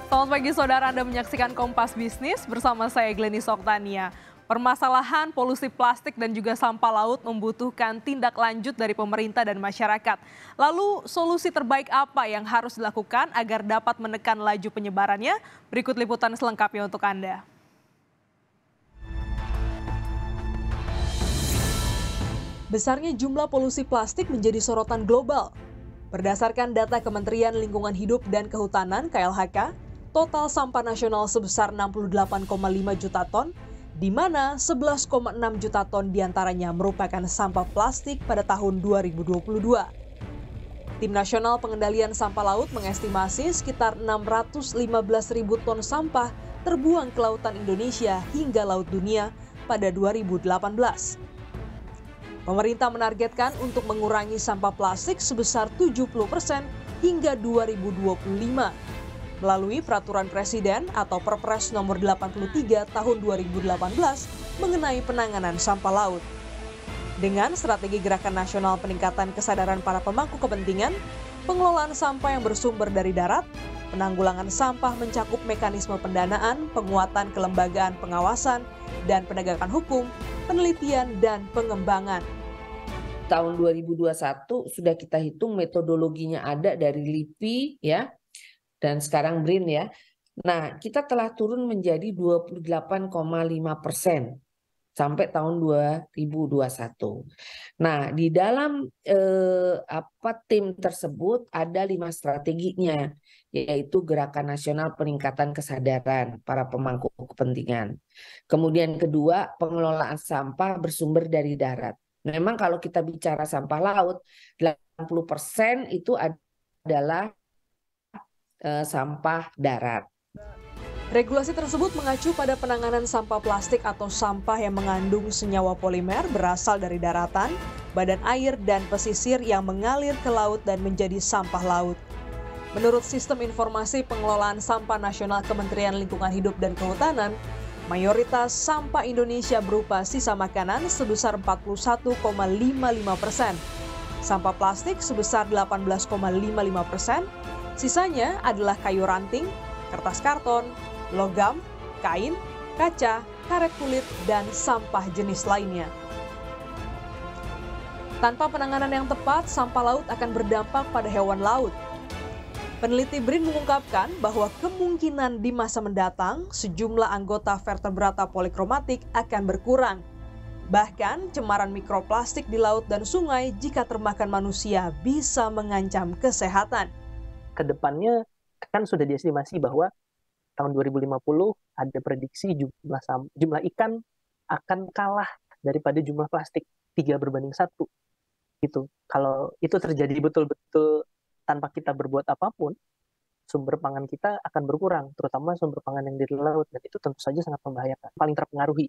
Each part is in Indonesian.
Selamat pagi saudara, Anda menyaksikan Kompas Bisnis bersama saya Glenys Oktania. Permasalahan polusi plastik dan juga sampah laut membutuhkan tindak lanjut dari pemerintah dan masyarakat. Lalu solusi terbaik apa yang harus dilakukan agar dapat menekan laju penyebarannya? Berikut liputan selengkapnya untuk Anda. Besarnya jumlah polusi plastik menjadi sorotan global. Berdasarkan data Kementerian Lingkungan Hidup dan Kehutanan (KLHK), total sampah nasional sebesar 68,5 juta ton, di mana 11,6 juta ton diantaranya merupakan sampah plastik pada tahun 2022. Tim Nasional Pengendalian Sampah Laut mengestimasi sekitar 615.000 ton sampah terbuang ke lautan Indonesia hingga laut dunia pada 2018. Pemerintah menargetkan untuk mengurangi sampah plastik sebesar 70% hingga 2025 melalui Peraturan Presiden atau Perpres nomor 83 tahun 2018 mengenai penanganan sampah laut. Dengan strategi Gerakan Nasional Peningkatan Kesadaran Para Pemangku Kepentingan, pengelolaan sampah yang bersumber dari darat, penanggulangan sampah mencakup mekanisme pendanaan, penguatan kelembagaan pengawasan, dan penegakan hukum, penelitian, dan pengembangan. Tahun 2021 sudah kita hitung metodologinya ada dari LIPI ya, dan sekarang BRIN ya. Nah, kita telah turun menjadi 28,5% sampai tahun 2021. Nah, di dalam tim tersebut ada 5 strateginya, yaitu Gerakan Nasional Peningkatan Kesadaran Para Pemangku Kepentingan. Kemudian kedua, pengelolaan sampah bersumber dari darat. Memang kalau kita bicara sampah laut, 80% itu adalah sampah darat. Regulasi tersebut mengacu pada penanganan sampah plastik atau sampah yang mengandung senyawa polimer berasal dari daratan, badan air, dan pesisir yang mengalir ke laut dan menjadi sampah laut. Menurut Sistem Informasi Pengelolaan Sampah Nasional Kementerian Lingkungan Hidup dan Kehutanan, mayoritas sampah Indonesia berupa sisa makanan sebesar 41,55%, sampah plastik sebesar 18,55%, sisanya adalah kayu ranting, kertas karton, logam, kain, kaca, karet kulit, dan sampah jenis lainnya. Tanpa penanganan yang tepat, sampah laut akan berdampak pada hewan laut. Peneliti BRIN mengungkapkan bahwa kemungkinan di masa mendatang sejumlah anggota vertebrata polikromatik akan berkurang. Bahkan cemaran mikroplastik di laut dan sungai jika termakan manusia bisa mengancam kesehatan. Kedepannya kan sudah diestimasi bahwa tahun 2050 ada prediksi jumlah ikan akan kalah daripada jumlah plastik 3:1 gitu. Kalau itu terjadi betul-betul tanpa kita berbuat apapun, sumber pangan kita akan berkurang, terutama sumber pangan yang dari laut, dan itu tentu saja sangat membahayakan. Paling terpengaruhi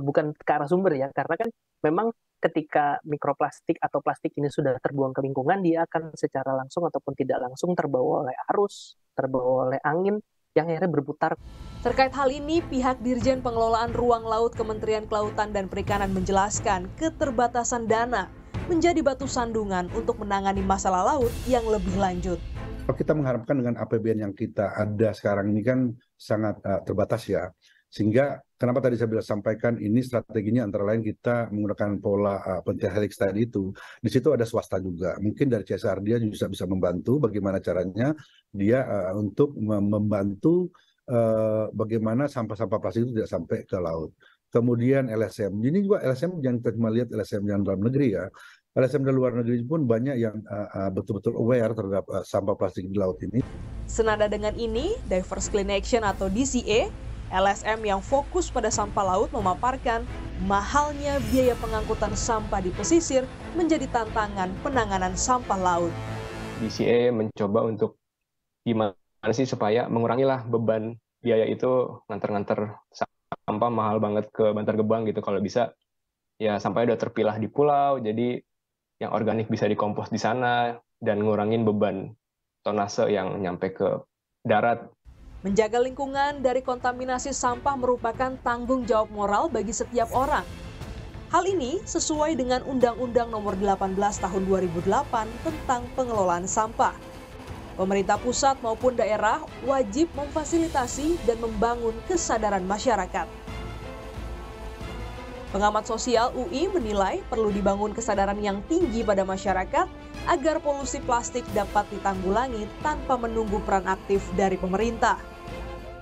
bukan ke arah sumber ya, karena kan memang ketika mikroplastik atau plastik ini sudah terbuang ke lingkungan, dia akan secara langsung ataupun tidak langsung terbawa oleh arus, terbawa oleh angin, yang akhirnya berputar. Terkait hal ini, pihak Dirjen Pengelolaan Ruang Laut Kementerian Kelautan dan Perikanan menjelaskan keterbatasan dana menjadi batu sandungan untuk menangani masalah laut yang lebih lanjut. Kita mengharapkan dengan APBN yang kita ada sekarang ini kan sangat terbatas ya. Sehingga kenapa tadi saya sampaikan ini strateginya antara lain kita menggunakan pola pentahelix tadi itu. Di situ ada swasta juga. Mungkin dari CSR dia juga bisa membantu bagaimana caranya dia untuk membantu bagaimana sampah-sampah plastik itu tidak sampai ke laut. Kemudian LSM. Ini juga LSM jangan kita cuma lihat LSM yang dalam negeri ya. LSM dari luar negeri pun banyak yang betul-betul aware terhadap sampah plastik di laut ini. Senada dengan ini, Diverse Clean Action atau DCA, LSM yang fokus pada sampah laut memaparkan mahalnya biaya pengangkutan sampah di pesisir menjadi tantangan penanganan sampah laut. DCA mencoba untuk gimana sih supaya mengurangilah beban biaya itu nganter-nganter sampah mahal banget ke Bantar Gebang gitu. Kalau bisa ya sampahnya udah terpilah di pulau, jadi yang organik bisa dikompos di sana dan ngurangin beban tonase yang nyampe ke darat. Menjaga lingkungan dari kontaminasi sampah merupakan tanggung jawab moral bagi setiap orang. Hal ini sesuai dengan Undang-Undang Nomor 18 Tahun 2008 tentang pengelolaan sampah. Pemerintah pusat maupun daerah wajib memfasilitasi dan membangun kesadaran masyarakat. Pengamat sosial UI menilai perlu dibangun kesadaran yang tinggi pada masyarakat agar polusi plastik dapat ditanggulangi tanpa menunggu peran aktif dari pemerintah.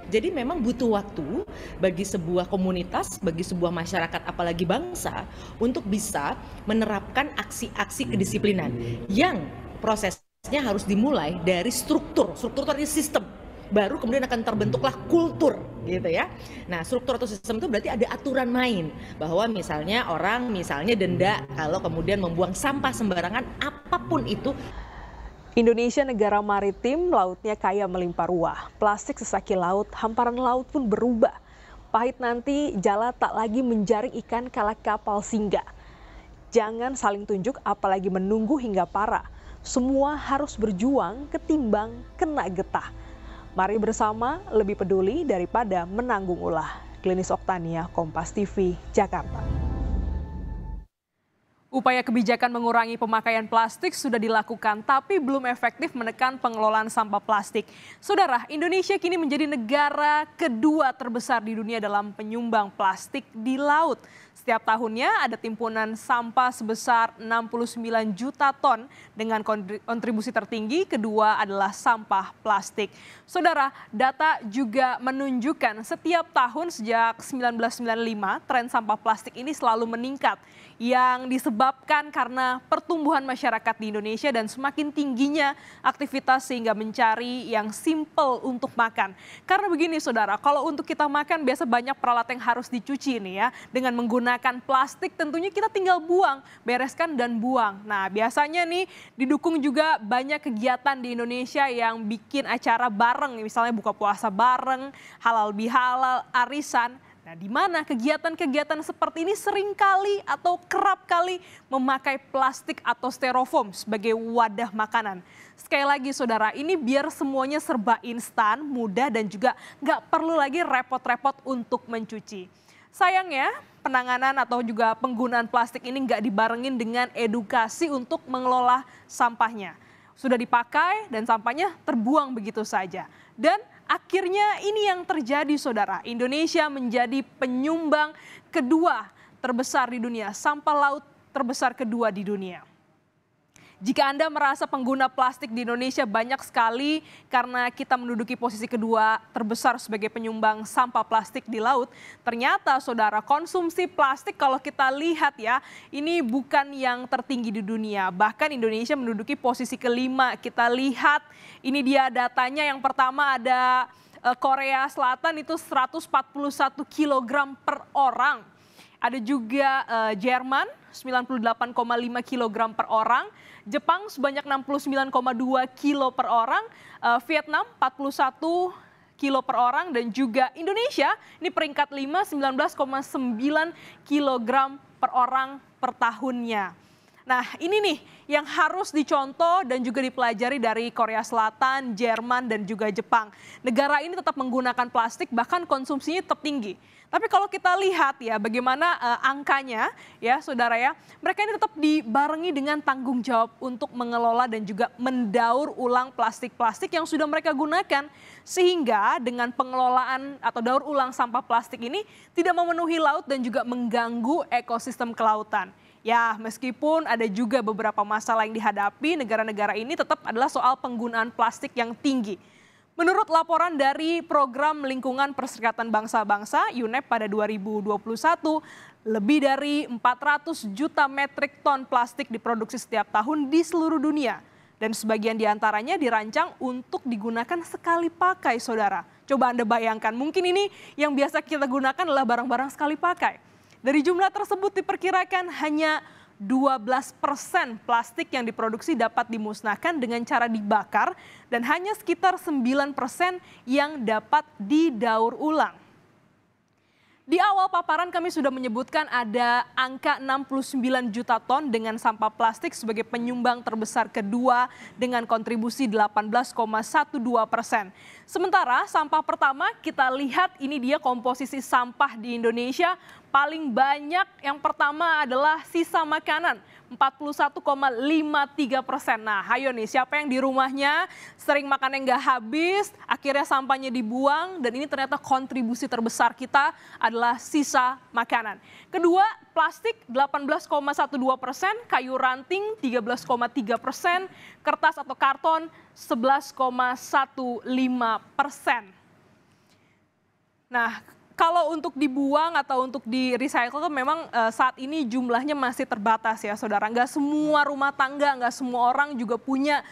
Jadi memang butuh waktu bagi sebuah komunitas, bagi sebuah masyarakat, apalagi bangsa, untuk bisa menerapkan aksi-aksi kedisiplinan yang prosesnya harus dimulai dari struktur dari sistem. Baru kemudian akan terbentuklah kultur, gitu ya. Nah, struktur atau sistem itu berarti ada aturan main, bahwa misalnya orang denda kalau kemudian membuang sampah sembarangan apapun itu. Indonesia negara maritim, lautnya kaya melimpah ruah. Plastik sesaki laut, hamparan laut pun berubah. Pahit nanti jala tak lagi menjaring ikan kala kapal singgah. Jangan saling tunjuk apalagi menunggu hingga parah. Semua harus berjuang ketimbang kena getah. Mari bersama lebih peduli daripada menanggung ulah. Klinis Oktania, Kompas TV, Jakarta. Upaya kebijakan mengurangi pemakaian plastik sudah dilakukan, tapi belum efektif menekan pengelolaan sampah plastik. Saudara, Indonesia kini menjadi negara kedua terbesar di dunia dalam penyumbang plastik di laut. Setiap tahunnya ada timbunan sampah sebesar 69 juta ton dengan kontribusi tertinggi kedua adalah sampah plastik. Saudara, data juga menunjukkan setiap tahun sejak 1995 tren sampah plastik ini selalu meningkat yang disebabkan karena pertumbuhan masyarakat di Indonesia dan semakin tingginya aktivitas sehingga mencari yang simple untuk makan. Karena begini saudara, kalau untuk kita makan biasa banyak peralatan yang harus dicuci nih ya dengan menggunakan plastik, tentunya kita tinggal buang, bereskan dan buang. Nah, biasanya nih didukung juga banyak kegiatan di Indonesia yang bikin acara bareng, misalnya buka puasa bareng, halal bihalal, arisan. Nah, di mana kegiatan-kegiatan seperti ini seringkali atau kerap kali memakai plastik atau styrofoam sebagai wadah makanan. Sekali lagi saudara, ini biar semuanya serba instan, mudah dan juga nggak perlu lagi repot-repot untuk mencuci. Sayangnya, penanganan atau juga penggunaan plastik ini nggak dibarengin dengan edukasi untuk mengelola sampahnya. Sudah dipakai dan sampahnya terbuang begitu saja. Dan akhirnya ini yang terjadi saudara. Indonesia menjadi penyumbang kedua terbesar di dunia, sampah laut terbesar kedua di dunia. Jika Anda merasa pengguna plastik di Indonesia banyak sekali karena kita menduduki posisi kedua terbesar sebagai penyumbang sampah plastik di laut, ternyata saudara konsumsi plastik kalau kita lihat ya, ini bukan yang tertinggi di dunia. Bahkan Indonesia menduduki posisi kelima. Kita lihat ini dia datanya, yang pertama ada Korea Selatan itu 141 kg per orang. Ada juga Jerman 98,5 kg per orang. Jepang sebanyak 69,2 kilo per orang, Vietnam 41 kilo per orang, dan juga Indonesia ini peringkat 5, 19,9 kilogram per orang per tahunnya. Nah, ini nih yang harus dicontoh dan juga dipelajari dari Korea Selatan, Jerman, dan juga Jepang. Negara ini tetap menggunakan plastik, bahkan konsumsinya tetap tinggi. Tapi kalau kita lihat ya bagaimana angkanya ya saudara ya, mereka ini tetap dibarengi dengan tanggung jawab untuk mengelola dan juga mendaur ulang plastik-plastik yang sudah mereka gunakan. Sehingga dengan pengelolaan atau daur ulang sampah plastik ini tidak memenuhi laut dan juga mengganggu ekosistem kelautan. Ya, meskipun ada juga beberapa masalah yang dihadapi, negara-negara ini tetap adalah soal penggunaan plastik yang tinggi. Menurut laporan dari Program Lingkungan Perserikatan Bangsa-Bangsa (UNEP) pada 2021, lebih dari 400 juta metrik ton plastik diproduksi setiap tahun di seluruh dunia. Dan sebagian diantaranya dirancang untuk digunakan sekali pakai, saudara. Coba Anda bayangkan, mungkin ini yang biasa kita gunakan adalah barang-barang sekali pakai. Dari jumlah tersebut diperkirakan hanya 12% plastik yang diproduksi dapat dimusnahkan dengan cara dibakar dan hanya sekitar 9% yang dapat didaur ulang. Di awal paparan kami sudah menyebutkan ada angka 69 juta ton dengan sampah plastik sebagai penyumbang terbesar kedua dengan kontribusi 18,12%. Sementara sampah pertama kita lihat ini dia komposisi sampah di Indonesia paling banyak. Yang pertama adalah sisa makanan. 41,53%. Nah, ayo nih, siapa yang di rumahnya sering makan yang nggak habis, akhirnya sampahnya dibuang, dan ini ternyata kontribusi terbesar kita adalah sisa makanan. Kedua, plastik 18,12%, kayu ranting 13,3%, kertas atau karton 11,15%. Nah, kalau untuk dibuang atau untuk di recycle kan memang saat ini jumlahnya masih terbatas ya saudara. Nggak semua rumah tangga, nggak semua orang juga punya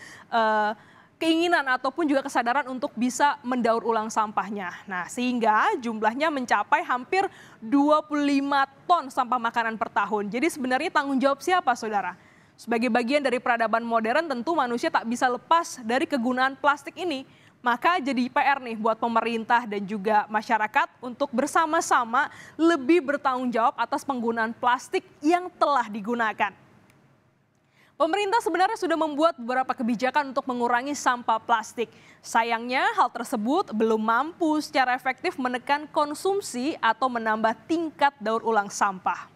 keinginan ataupun juga kesadaran untuk bisa mendaur ulang sampahnya. Nah, sehingga jumlahnya mencapai hampir 25 ton sampah makanan per tahun. Jadi sebenarnya tanggung jawab siapa saudara? Sebagai bagian dari peradaban modern tentu manusia tak bisa lepas dari kegunaan plastik ini. Maka jadi PR nih buat pemerintah dan juga masyarakat untuk bersama-sama lebih bertanggung jawab atas penggunaan plastik yang telah digunakan. Pemerintah sebenarnya sudah membuat beberapa kebijakan untuk mengurangi sampah plastik. Sayangnya hal tersebut belum mampu secara efektif menekan konsumsi atau menambah tingkat daur ulang sampah.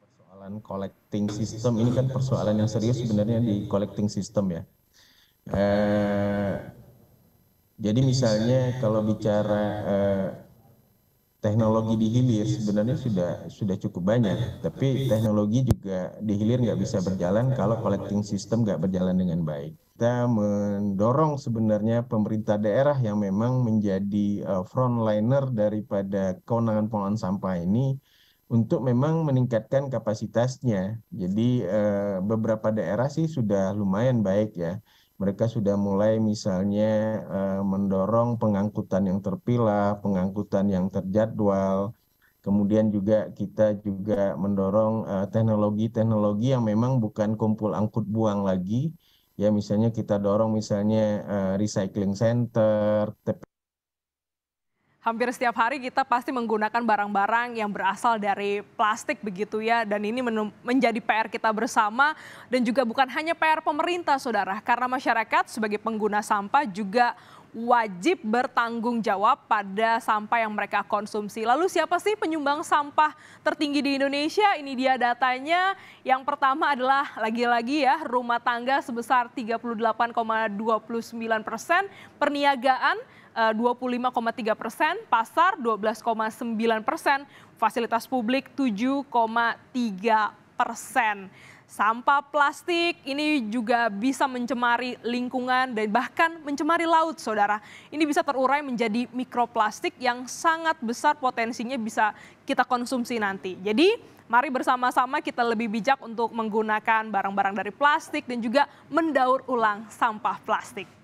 Persoalan collecting system ini kan persoalan yang serius sebenarnya di collecting system ya. Jadi misalnya kalau bicara teknologi di hilir sebenarnya sudah cukup banyak, tapi teknologi juga di hilir nggak bisa berjalan kalau collecting system nggak berjalan dengan baik. Kita mendorong sebenarnya pemerintah daerah yang memang menjadi frontliner daripada kewenangan pengelolaan sampah ini untuk memang meningkatkan kapasitasnya. Jadi beberapa daerah sih sudah lumayan baik ya. Mereka sudah mulai misalnya mendorong pengangkutan yang terpilah, pengangkutan yang terjadwal. Kemudian juga kita juga mendorong teknologi-teknologi yang memang bukan kumpul angkut buang lagi. Ya misalnya kita dorong misalnya recycling center. Hampir setiap hari kita pasti menggunakan barang-barang yang berasal dari plastik begitu ya. Dan ini menjadi PR kita bersama dan juga bukan hanya PR pemerintah saudara. Karena masyarakat sebagai pengguna sampah juga wajib bertanggung jawab pada sampah yang mereka konsumsi. Lalu siapa sih penyumbang sampah tertinggi di Indonesia? Ini dia datanya. Yang pertama adalah lagi-lagi ya rumah tangga sebesar 38,29%, perniagaan 25,3%, pasar 12,9%, fasilitas publik 7,3%. Sampah plastik ini juga bisa mencemari lingkungan dan bahkan mencemari laut, saudara. Ini bisa terurai menjadi mikroplastik yang sangat besar potensinya bisa kita konsumsi nanti. Jadi mari bersama-sama kita lebih bijak untuk menggunakan barang-barang dari plastik dan juga mendaur ulang sampah plastik.